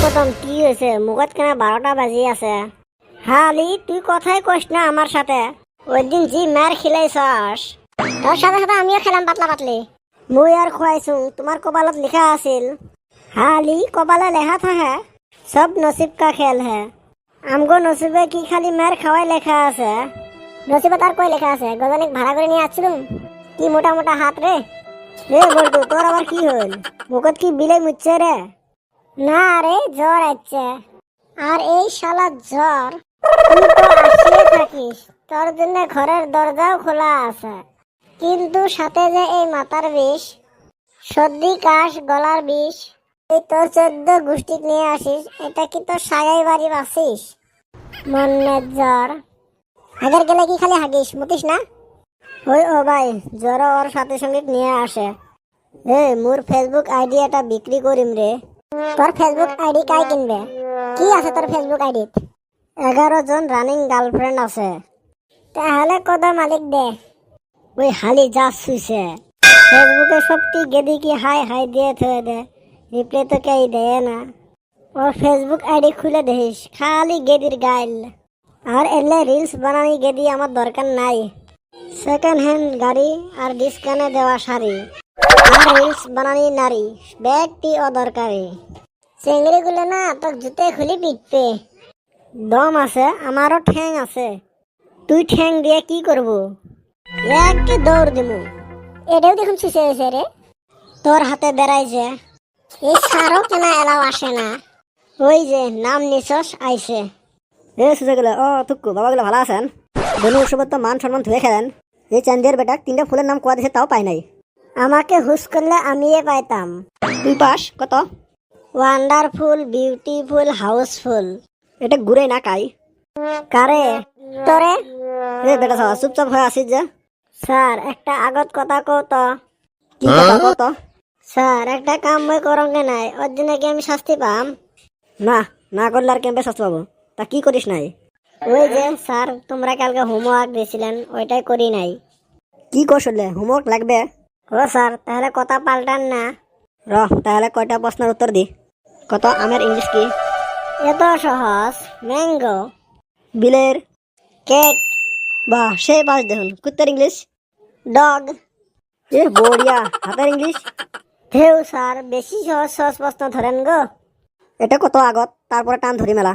কদম কি হয়েছে? মুখত কেন 12টা বাজি আছে? হালি তুই কথাই কইস না আমার সাথে। ওই দিন জি মার খিলাইছাস, তোর সাথে সাথে আমিও খেলাম পাতলা পাতলি। মুই আর খুয়াইছু, তোমার কপালত লিখা আছিল। হালি কপালে লেখা থাকে, সব নসিব কা খেল হ্যাঁ। আমগো নসিবে কি খালি মার খাওয়াই লেখা আছে? নসিবে তার কই লেখা আছে? গজনিক ভাড়া করে নিয়ে আসছিলুম। কি মোটা মোটা হাত রে। রে বলতো তোর আবার কি হল? মুখত কি বিলে মুচ্ছে রে? না রে, জ্বর আছে। আর এই শালা জ্বর, তুই তো আসিয়ে থাকিস, তোর জন্য ঘরের দরজাও খোলা আছে, কিন্তু সাথে যে এই মাথার বিষ, সর্দি কাশ গলার বিষ, এই তোর 14 গোষ্ঠীক নিয়ে আসিস, এটা কি তোর সাগাই বাড়ি বাসিস? মনের জ্বর, আগের গেলে কি খালি হাগিস মুতিস না? ওই ও ভাই, জ্বর ওর সাথে সঙ্গে নিয়ে আসে। মোর ফেসবুক আইডি এটা বিক্রি করিম রে। তোর ফেসবুক আইডি কাই কিনবে? কি আছে তোর ফেসবুক আইডি? 11 জন রানিং গার্লফ্রেন্ড আছে। তাহলে কত মালিক দে? ওই হালি যা শুইছে ফেসবুকে সবটি গেদি কি হাই হাই দিয়ে থয়ে দে, রিপ্লাই তো কেই দেয় না। ওর ফেসবুক আইডি খুলে দেখিস, খালি গেদির গাইল। আর এলে রিলস বানানি গেদি আমার দরকার নাই। সেকেন্ড হ্যান্ড গাড়ি আর ডিসকাউন্টে দেওয়া শাড়ি আর রিলস বানানি নারী, ব্যক্তি অদরকারি। চেংড়িগুলো না তোর জুতে খুলি পিটবে। দম আছে, আমারও ঠ্যাং আছে। তুই ঠ্যাং দিয়ে কি করব? একে দৌড় দিমু। এটাও দেখুন শিশে হয়েছে রে, তোর হাতে বেড়াই যে। এই সারও কেনা এলাও আসে না। ওই যে নাম নিছস আইছে। সুযোগ গেলে ও তুক্কু বাবাগুলো ভালো আছেন? ধনু উৎসবের তো মান সম্মান ধুয়ে খেলেন। এই চান্দিয়ার বেটা 3টা ফুলের নাম কোয়া দিছে, তাও পাই নাই। আমাকে হুস করলে আমিয়ে পাইতাম। তুই পাস কত? Wonderful, beautiful, house full. এটা ঘুরে না কাই? কারে? তোরে। রে বেটা সাবা চুপচাপ হয়ে আসিস যে। স্যার একটা আগত কথা কও তো। কি কথা কত? স্যার একটা কাম মই করঙ্গে নাই, ওর জন্য কি আমি শাস্তি পাম? না, না করলে আর কেমবে শাস্তি পাবো? তা কি করিস নাই? ওই যে স্যার তোমরা কালকে হোমওয়ার্ক দিয়েছিলেন, ওইটাই করি নাই। কি কৌশলে হোমওয়ার্ক লাগবে? ও স্যার তাহলে কথা পাল্টান না। তাহলে কয়টা প্রশ্নের উত্তর দি। কত আমের ইংলিশ কি? এত সহজ, ম্যাঙ্গো। বিলের? কেট। বাহ, সেই পাস দেখুন। কুত্তার ইংলিশ? ডগ। এ বড়িয়া। হাতের ইংলিশ? ধেউ স্যার, বেশি সহজ সহজ প্রশ্ন ধরেন গো। এটা কত আগত, তারপরে টান ধরি মেলা।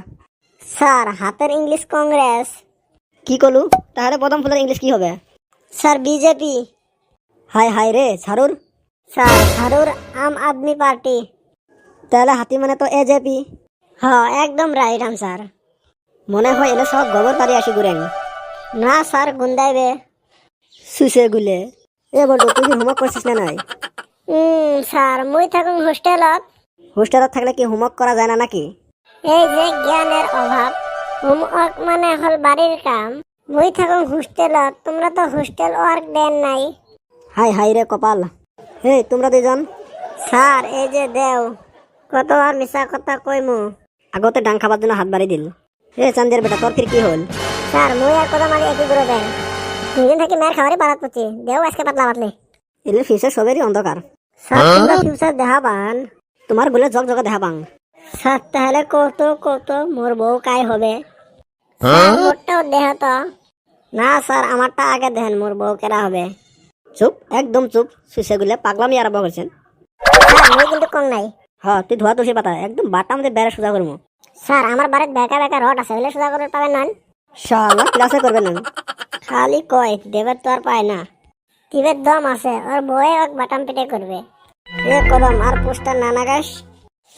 স্যার হাতের ইংলিশ কংগ্রেস। কি কলু? তাহলে প্রথম ফুলের ইংলিশ কি হবে? Sir BJP. হাই হাই রে ছাড়ুর। স্যার ঝাড়ুর আম আদমি পার্টি। তাহলে হাতি মানে তো এজেপি। একদম রাইট আনসার। মনে হয় এলে সব গোবর পারি আসি ঘুরেন। না স্যার গুন্দাইবে। সুসে গুলে। এ বলতো তুই কি হোমওয়ার্ক করছিস না নাই? স্যার মুই থাকুন হোস্টেলত। হোস্টেলত থাকলে কি হোমওয়ার্ক করা যায় না নাকি? এই যে জ্ঞানের অভাব, হোমওয়ার্ক মানে হল বাড়ির কাম। মুই থাকুন হোস্টেলত, তোমরা তো হোস্টেল ওয়ার্ক দেন নাই। হাই হাই রে কপাল। হে তোমরা দুজন। স্যার এই যে দেও, কত আর মিশা কথা কইমু। আগতে ডাং খাবার জন্য হাত বাড়ি দিল। হে চান্দের বেটা, তোর ফির কি হল? স্যার মুই আর কত মাঝে একই করে দেন। দুদিন থেকে মেয়ের খাবারই পারাত পড়ছি, দেও আজকে পাতলা পাতলি। এলে ফিউচার সবেরই অন্ধকার। স্যার তোমরা ফিউচার দেখাবান? তোমার বলে জগ জগা দেখা পাং। স্যার তাহলে কত কত মোর বউ কাই হবে? স্যার মোরটাও দেহ তো। না স্যার আমারটা আগে দেখেন, মোর বউ কেরা হবে। চুপ, একদম চুপ। সুসে গুলে পাগলামি আরম্ভ করছেন। স্যার মুই কিন্তু কম নাই। তুই ধোয়া তুলসী পাতা একদম বাটা আমাদের বেড়ে সোজা করবো। স্যার আমার বাড়িতে বেকা বেকা রড আছে, ওগুলো সোজা করে পাবেন না। শালা ক্লাসে করবেন না। খালি কয় দেবের তো আর পায় না। টিবের দম আছে, ওর বয়ে এক বাটাম পিটে করবে। এ কদম আর পোস্টার না নাগাস,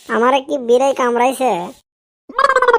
আমারে কি বিড়াই কামড়াইছে?